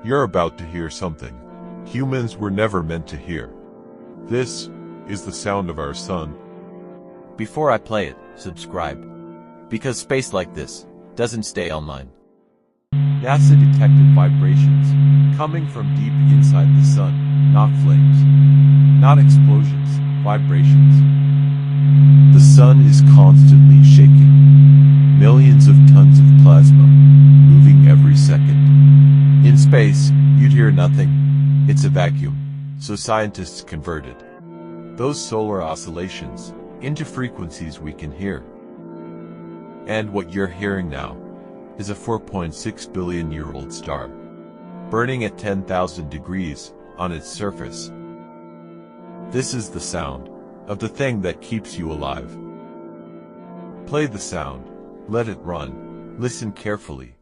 You're about to hear something humans were never meant to hear. This is the sound of our sun. Before I play it, subscribe. Because space like this doesn't stay online. NASA detected vibrations coming from deep inside the sun, not flames, not explosions, vibrations. The sun is constantly shaking. Millions of tons of plasma moving every second. In space, you'd hear nothing. It's a vacuum, so scientists converted those solar oscillations into frequencies we can hear. And what you're hearing now is a 4.6 billion-year-old star, burning at 10,000 degrees on its surface. This is the sound of the thing that keeps you alive. Play the sound, let it run, listen carefully.